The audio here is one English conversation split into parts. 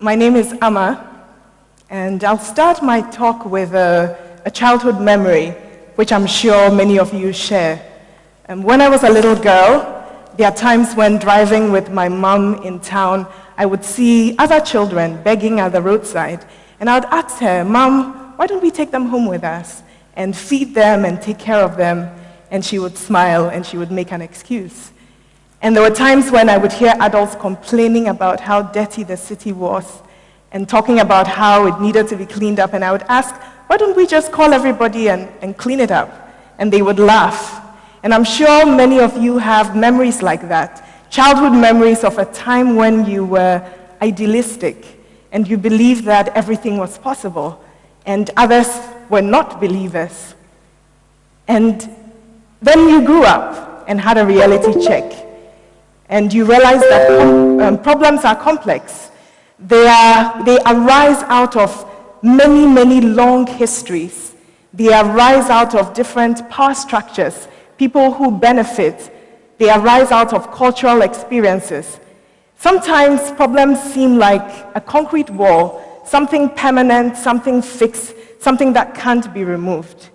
My name is Amma, and I'll start my talk with a childhood memory, which I'm sure many of you share. When I was a little girl, there are times when driving with my mom in town, I would see other children begging at the roadside, and I would ask her, "Mom, why don't we take them home with us and feed them and take care of them?" And she would smile and she would make an excuse. And there were times when I would hear adults complaining about how dirty the city was and talking about how it needed to be cleaned up. And I would ask, why don't we just call everybody and clean it up? And they would laugh. And I'm sure many of you have memories like that, childhood memories of a time when you were idealistic and you believed that everything was possible and others were not believers. And then you grew up and had a reality check. And you realize that problems are complex. They arise out of many, many long histories. They arise out of different power structures, people who benefit. They arise out of cultural experiences. Sometimes problems seem like a concrete wall, something permanent, something fixed, something that can't be removed.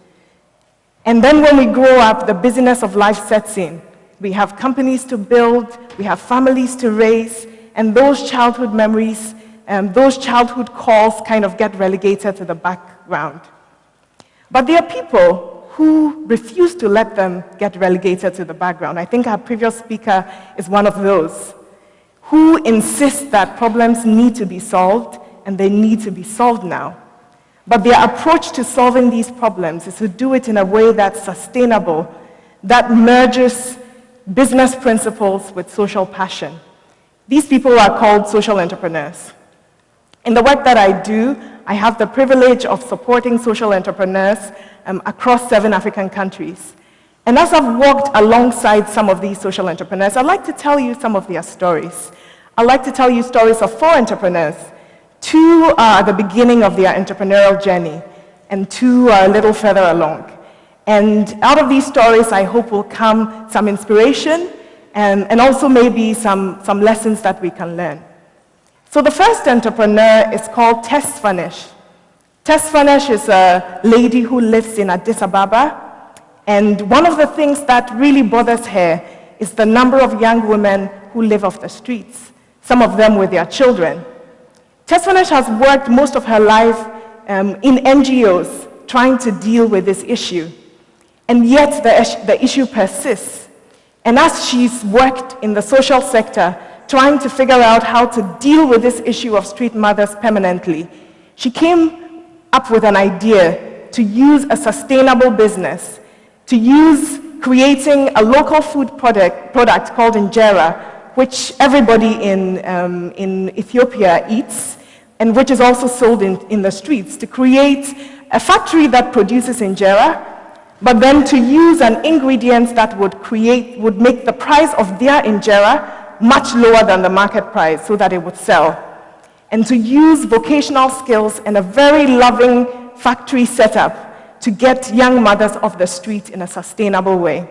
And then when we grow up, the busyness of life sets in. We have companies to build, we have families to raise, and those childhood memories, those childhood calls kind of get relegated to the background. But there are people who refuse to let them get relegated to the background. I think our previous speaker is one of those, who insist that problems need to be solved, and they need to be solved now. But their approach to solving these problems is to do it in a way that's sustainable, that merges business principles with social passion. These people are called social entrepreneurs. In the work that I do, I have the privilege of supporting social entrepreneurs across 7 African countries. And as I've walked alongside some of these social entrepreneurs, I'd like to tell you some of their stories. I'd like to tell you stories of 4 entrepreneurs. 2 are at the beginning of their entrepreneurial journey, and 2 are a little further along. And out of these stories, I hope will come some inspiration and also maybe some lessons that we can learn. So the first entrepreneur is called Tess Fanish. Tess Fanish is a lady who lives in Addis Ababa. And one of the things that really bothers her is the number of young women who live off the streets, some of them with their children. Tess Fanish has worked most of her life in NGOs trying to deal with this issue. And yet the issue persists. And as she's worked in the social sector, trying to figure out how to deal with this issue of street mothers permanently, she came up with an idea to use a sustainable business, to use creating a local food product called injera, which everybody in Ethiopia eats, and which is also sold in the streets, to create a factory that produces injera, but then to use an ingredient that would make the price of their injera much lower than the market price so that it would sell. And to use vocational skills and a very loving factory setup to get young mothers off the street in a sustainable way.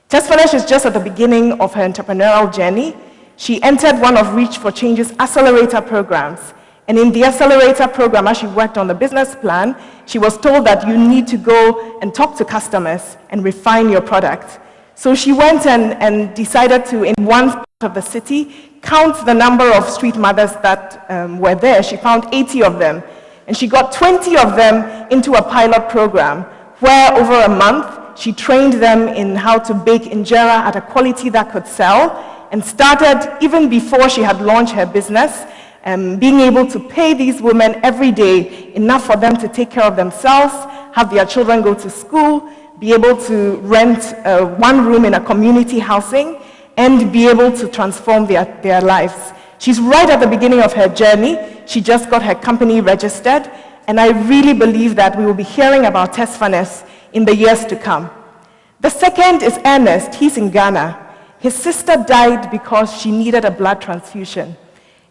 Tess Fanish is just at the beginning of her entrepreneurial journey. She entered one of Reach for Change's accelerator programs. And in the accelerator program, as she worked on the business plan, she was told that you need to go and talk to customers and refine your product. So she went and decided to, in one part of the city, count the number of street mothers that were there. She found 80 of them. And she got 20 of them into a pilot program where over a month, she trained them in how to bake injera at a quality that could sell, and started, even before she had launched her business, being able to pay these women every day enough for them to take care of themselves, have their children go to school, be able to rent one room in a community housing, and be able to transform their lives. She's right at the beginning of her journey. She just got her company registered, and I really believe that we will be hearing about Tess Fanish in the years to come. The second is Ernest. He's in Ghana. His sister died because she needed a blood transfusion.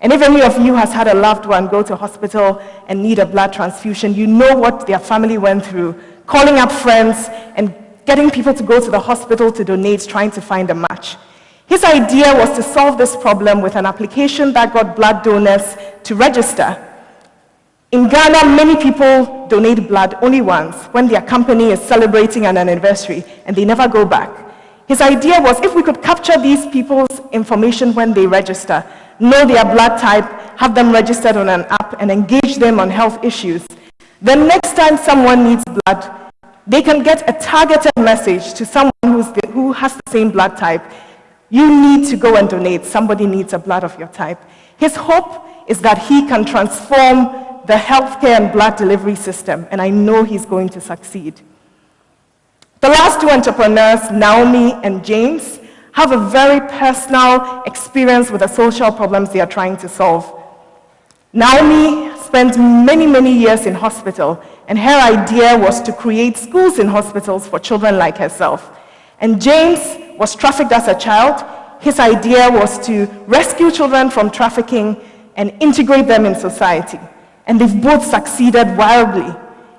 And if any of you has had a loved one go to hospital and need a blood transfusion, you know what their family went through, calling up friends and getting people to go to the hospital to donate, trying to find a match. His idea was to solve this problem with an application that got blood donors to register. In Ghana, many people donate blood only once, when their company is celebrating an anniversary, and they never go back. His idea was, if we could capture these people's information when they register, know their blood type, have them registered on an app, and engage them on health issues, then next time someone needs blood, they can get a targeted message to someone who has the same blood type. You need to go and donate. Somebody needs a blood of your type. His hope is that he can transform the healthcare and blood delivery system, and I know he's going to succeed. The last two entrepreneurs, Naomi and James, have a very personal experience with the social problems they are trying to solve. Naomi spent many, many years in hospital, and her idea was to create schools in hospitals for children like herself. And James was trafficked as a child. His idea was to rescue children from trafficking and integrate them in society. And they've both succeeded wildly.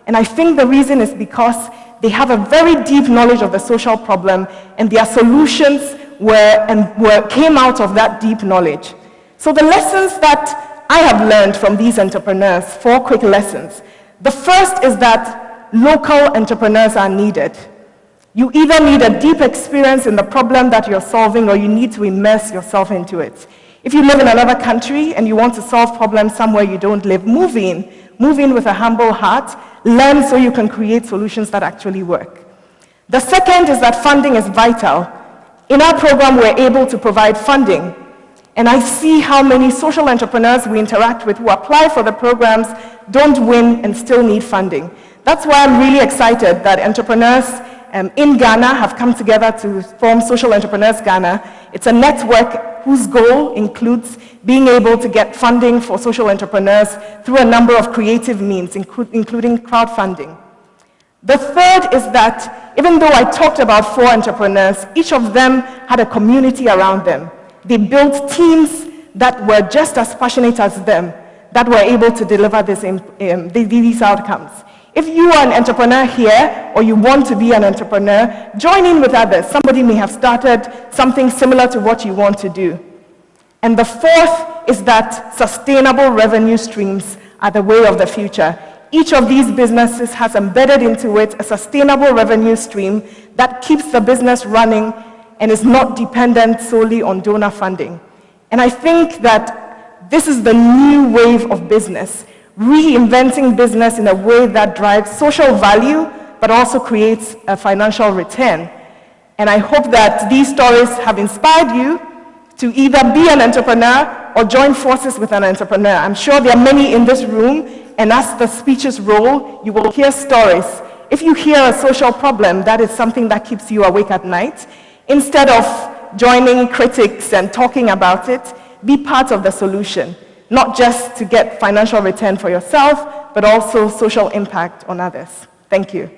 And I think the reason is because they have a very deep knowledge of the social problem, and their solutions came out of that deep knowledge. So the lessons that I have learned from these entrepreneurs, 4 quick lessons. The first is that local entrepreneurs are needed. You either need a deep experience in the problem that you're solving, or you need to immerse yourself into it. If you live in another country and you want to solve problems somewhere you don't live, move in with a humble heart, learn so you can create solutions that actually work. The second is that funding is vital. In our program, we're able to provide funding. And I see how many social entrepreneurs we interact with who apply for the programs, don't win, and still need funding. That's why I'm really excited that entrepreneurs in Ghana have come together to form Social Entrepreneurs Ghana. It's a network whose goal includes being able to get funding for social entrepreneurs through a number of creative means, including crowdfunding. The third is that even though I talked about 4 entrepreneurs, each of them had a community around them. They built teams that were just as passionate as them, that were able to deliver these outcomes. If you are an entrepreneur here, or you want to be an entrepreneur, join in with others. Somebody may have started something similar to what you want to do. And the fourth is that sustainable revenue streams are the way of the future. Each of these businesses has embedded into it a sustainable revenue stream that keeps the business running and is not dependent solely on donor funding. And I think that this is the new wave of business, reinventing business in a way that drives social value, but also creates a financial return. And I hope that these stories have inspired you to either be an entrepreneur or join forces with an entrepreneur. I'm sure there are many in this room, and as the speeches roll, you will hear stories. If you hear a social problem, that is something that keeps you awake at night. Instead of joining critics and talking about it, be part of the solution. Not just to get financial return for yourself, but also social impact on others. Thank you.